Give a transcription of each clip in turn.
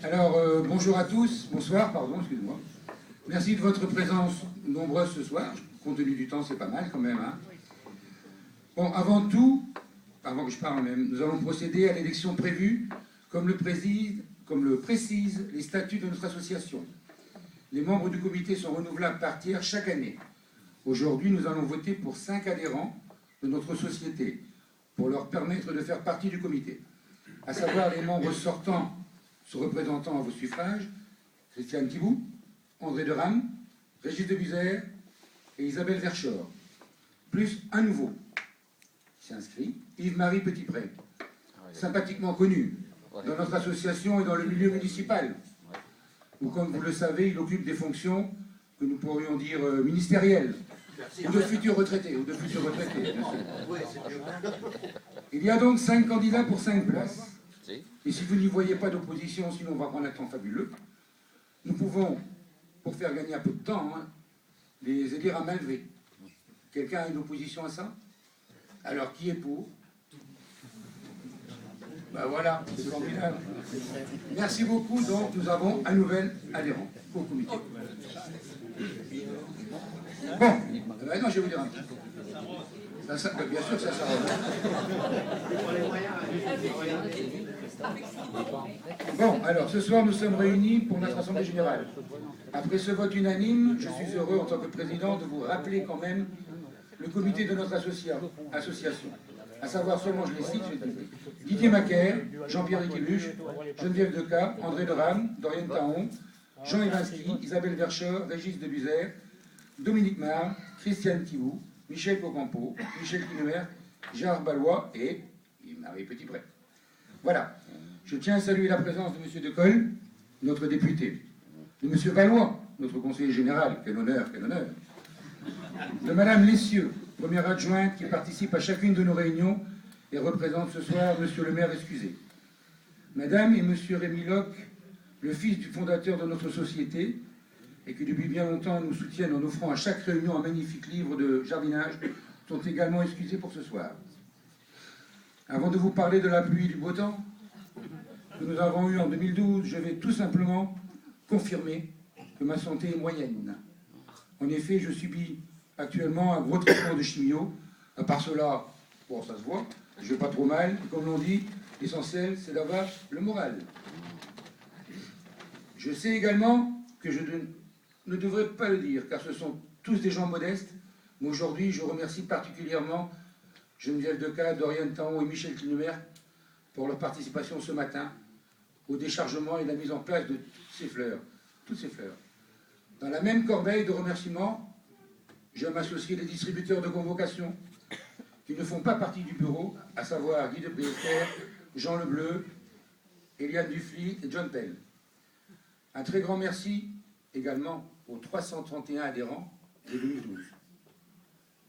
Alors, bonjour à tous, bonsoir, pardon, excusez-moi. Merci de votre présence nombreuse ce soir. Compte tenu du temps, c'est pas mal quand même. Hein. Bon, avant tout, avant que je parle même, nous allons procéder à l'élection prévue, comme le précisent les statuts de notre association. Les membres du comité sont renouvelables par tiers chaque année. Aujourd'hui, nous allons voter pour 5 adhérents de notre société, pour leur permettre de faire partie du comité, à savoir les membres sortants se représentant à vos suffrages, Christiane Thibou, André de Rame, Régis de Buzère et Isabelle Verschoor, plus un nouveau qui s'inscrit, Yves-Marie Petitpré, sympathiquement connu dans notre association et dans le milieu municipal, où, comme vous le savez, il occupe des fonctions que nous pourrions dire ministérielles, ou de futurs retraités, Il y a donc 5 candidats pour 5 places. Et si vous n'y voyez pas d'opposition, sinon on va prendre un temps fabuleux, nous pouvons, pour faire gagner un peu de temps, hein, les élire à main levée. Quelqu'un a une opposition à ça? Alors, qui est pour? Ben voilà, c'est formidable. Merci beaucoup. Donc, nous avons un nouvel adhérent au comité. Bon, non, je vais vous dire un petit peu. Ça, bien sûr, ça sera. Bon, alors, ce soir, nous sommes réunis pour notre Assemblée Générale. Après ce vote unanime, je suis heureux, en tant que président, de vous rappeler quand même le comité de notre association, à savoir seulement, je les cite, Didier Macaire, Jean-Pierre Riquibuche, Geneviève Decas, André de Rame, Dorian Taon, Jean Evanski, Isabelle Verschoor, Régis de Buzère, Dominique Marre, Christiane Thibou, Michel Cocampo, Michel Quinomer, Gérard Ballois et Yves-Marie Petitpré. Voilà. Je tiens à saluer la présence de M. Decolle, notre député, de M. Valois, notre conseiller général, quel honneur, de Mme Lessieux, première adjointe qui participe à chacune de nos réunions et représente ce soir M. le maire excusé. Madame et M. Rémi Locke, le fils du fondateur de notre société, et qui depuis bien longtemps nous soutiennent en offrant à chaque réunion un magnifique livre de jardinage, sont également excusés pour ce soir. Avant de vous parler de la pluie et du beau temps que nous avons eu en 2012, je vais tout simplement confirmer que ma santé est moyenne. En effet, je subis actuellement un gros traitement de chimio. À part cela, bon, ça se voit, je vais pas trop mal. Et comme l'on dit, l'essentiel, c'est d'avoir le moral. Je sais également que je ne devrais pas le dire, car ce sont tous des gens modestes. Mais aujourd'hui, je remercie particulièrement Geneviève Decas, Dorian Taon et Michel Quinomer pour leur participation ce matin au déchargement et la mise en place de toutes ces fleurs. Dans la même corbeille de remerciements, je m'associe les distributeurs de convocations qui ne font pas partie du bureau, à savoir Guy de Priester, Jean Lebleu, Eliane Dufly et John Pell. Un très grand merci également aux 331 adhérents de 2012.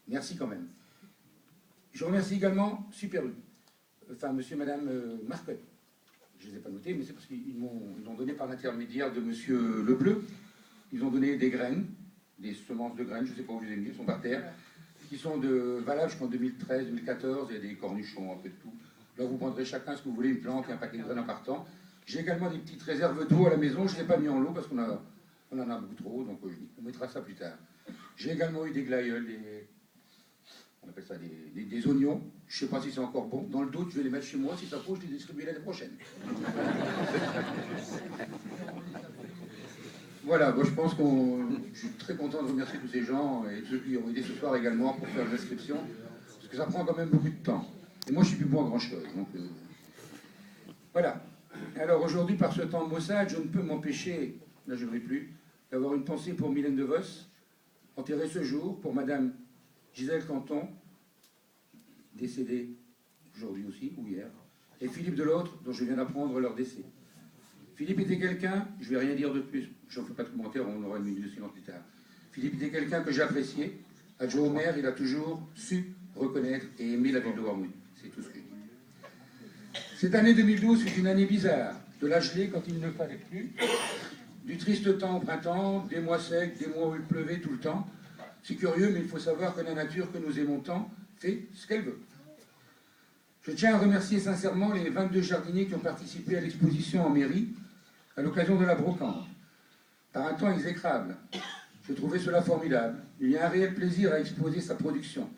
Merci quand même. Je remercie également Super U, monsieur et madame Marquet. Je ne les ai pas notés, mais c'est parce qu'ils m'ont donné par l'intermédiaire de monsieur Lebleu. Ils ont donné des graines, des semences de graines, je ne sais pas où je les ai mis, elles sont par terre, qui sont valables jusqu'en 2013, 2014, il y a des cornichons, un peu de tout. Là, vous prendrez chacun ce que vous voulez, une plante et un paquet de graines en partant. J'ai également des petites réserves d'eau à la maison, je ne les ai pas mis en lot parce qu'on en a beaucoup trop, donc on mettra ça plus tard. J'ai également eu des glaïeuls, on appelle ça des oignons. Je ne sais pas si c'est encore bon. Dans le doute, je vais les mettre chez moi. Si ça faut, je les distribuer l'année prochaine. Voilà, moi, je pense je suis très content de remercier tous ces gens et ceux qui ont aidé ce soir également pour faire l'inscription, parce que ça prend quand même beaucoup de temps. Et moi, je ne suis plus bon à grand-chose. Donc, voilà. Alors aujourd'hui, par ce temps maussade, je ne peux m'empêcher, là je ne ris plus, d'avoir une pensée pour Mylène de Vos, enterrée ce jour, pour Madame Gisèle Canton, décédée aujourd'hui aussi, ou hier, et Philippe Delautre, dont je viens d'apprendre leur décès. Philippe était quelqu'un, je ne vais rien dire de plus, je n'en fais pas de commentaire, on aura une minute de silence plus tard. Philippe était quelqu'un que j'appréciais. Adjoint au maire, il a toujours su reconnaître et aimer la ville de Wormwood. C'est tout ce que je dis. Cette année 2012 fut une année bizarre, de la gelée quand il ne fallait plus, du triste temps au printemps, des mois secs, des mois où il pleuvait tout le temps. C'est curieux, mais il faut savoir que la nature que nous aimons tant fait ce qu'elle veut. Je tiens à remercier sincèrement les 22 jardiniers qui ont participé à l'exposition en mairie, à l'occasion de la brocante, par un temps exécrable. Je trouvais cela formidable. Il y a un réel plaisir à exposer sa production.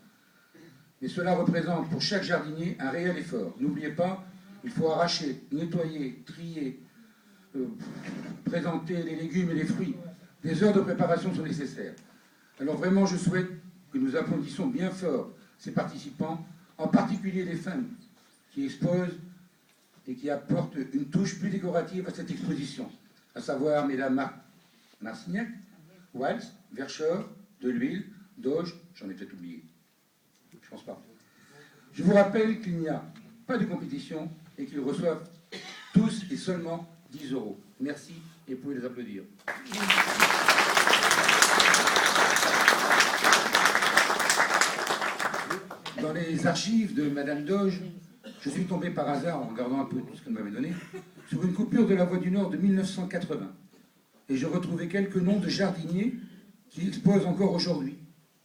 Mais cela représente pour chaque jardinier un réel effort. N'oubliez pas, il faut arracher, nettoyer, trier, présenter les légumes et les fruits. Des heures de préparation sont nécessaires. Alors vraiment, je souhaite que nous applaudissions bien fort ces participants, en particulier les femmes qui exposent et qui apportent une touche plus décorative à cette exposition, à savoir Mesdames Marcignac, Waltz, Verschoor, Deluille, Doge, j'en ai peut-être oublié. Je pense pas. Je vous rappelle qu'il n'y a pas de compétition et qu'ils reçoivent tous et seulement 10 €. Merci et vous pouvez les applaudir. Dans les archives de Madame Doge, je suis tombé par hasard, en regardant un peu tout ce qu'elle m'avait donné, sur une coupure de la Voix du Nord de 1980. Et j'ai retrouvé quelques noms de jardiniers qui exposent encore aujourd'hui.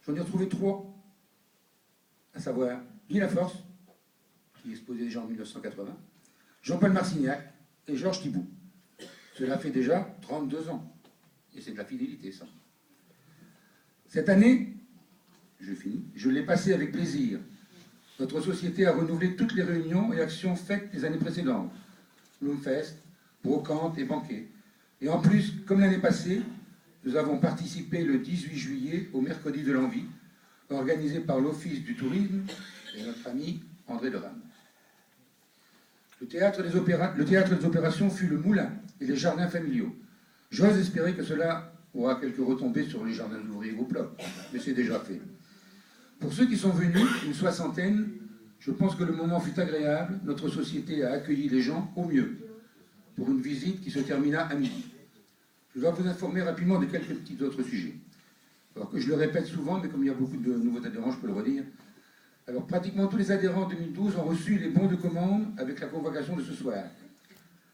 J'en ai retrouvé 3, à savoir Guy Laforce, qui exposait déjà en 1980, Jean-Paul Marcignac et Georges Thibault. Cela fait déjà 32 ans. Et c'est de la fidélité, ça. Cette année, je l'ai passé avec plaisir. Notre société a renouvelé toutes les réunions et actions faites les années précédentes. Bloomfest, brocante et banquet. Et en plus, comme l'année passée, nous avons participé le 18 juillet au Mercredi de l'Envie, organisé par l'Office du Tourisme et notre ami André Devanne. Le théâtre des opérations fut le Moulin et les jardins familiaux. J'ose espérer que cela aura quelques retombées sur les jardins d'ouvriers au bloc, mais c'est déjà fait. Pour ceux qui sont venus, une soixantaine, je pense que le moment fut agréable. Notre société a accueilli les gens au mieux, pour une visite qui se termina à midi. Je dois vous informer rapidement de quelques petits autres sujets. Alors que je le répète souvent, mais comme il y a beaucoup de nouveaux adhérents, je peux le redire. Alors, pratiquement tous les adhérents 2012 ont reçu les bons de commande avec la convocation de ce soir.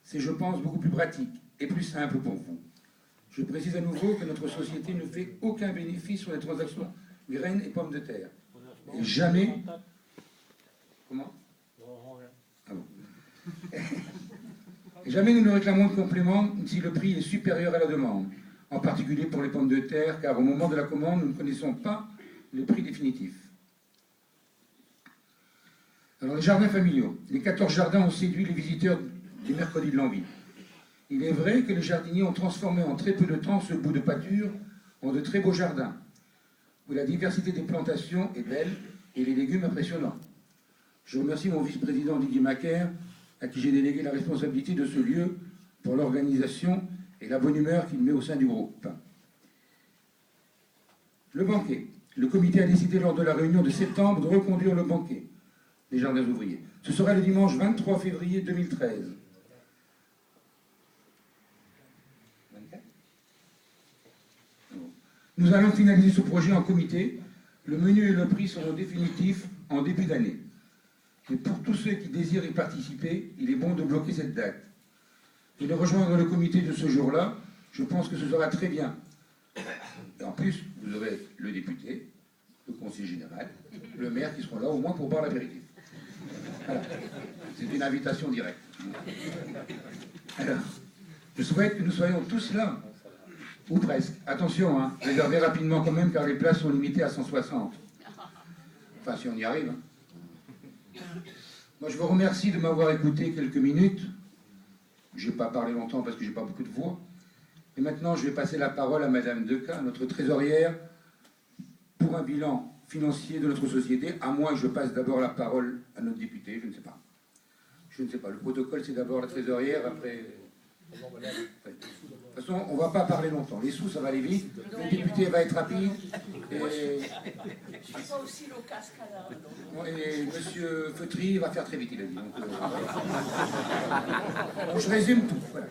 C'est, je pense, beaucoup plus pratique et plus simple pour vous. Je précise à nouveau que notre société ne fait aucun bénéfice sur les transactions graines et pommes de terre. Et jamais... Comment ? Ah bon. Et jamais nous ne réclamons de complément si le prix est supérieur à la demande, en particulier pour les pommes de terre, car au moment de la commande, nous ne connaissons pas le prix définitif. Alors, les jardins familiaux. Les 14 jardins ont séduit les visiteurs du Mercredi de l'Envie. Il est vrai que les jardiniers ont transformé en très peu de temps ce bout de pâture en de très beaux jardins, où la diversité des plantations est belle et les légumes impressionnants. Je remercie mon vice-président Didier Macaire, à qui j'ai délégué la responsabilité de ce lieu pour l'organisation et la bonne humeur qu'il met au sein du groupe. Le banquet. Le comité a décidé lors de la réunion de septembre de reconduire le banquet des jardins ouvriers. Ce sera le dimanche 23 février 2013. 24 ? Nous allons finaliser ce projet en comité. Le menu et le prix seront définitifs en début d'année. Mais pour tous ceux qui désirent y participer, il est bon de bloquer cette date. Et de rejoindre le comité de ce jour-là, je pense que ce sera très bien. Et en plus, vous aurez le député, le conseiller général, le maire qui seront là au moins pour boire l'apéritif. Voilà. C'est une invitation directe. Alors, je souhaite que nous soyons tous là, ou presque. Attention, hein, réservez rapidement quand même, car les places sont limitées à 160. Enfin, si on y arrive. Hein. Moi, je vous remercie de m'avoir écouté quelques minutes. Je n'ai pas parlé longtemps parce que je n'ai pas beaucoup de voix. Et maintenant, je vais passer la parole à Madame Deca, notre trésorière, pour un bilan financier de notre société, à moins que je passe d'abord la parole à notre député, je ne sais pas. Je ne sais pas. Le protocole, c'est d'abord la trésorière, après... De toute façon, on ne va pas parler longtemps. Les sous, ça va aller vite. Le député va être rapide. Et Monsieur Feutry va faire très vite, il a dit. Donc, je résume tout. Voilà.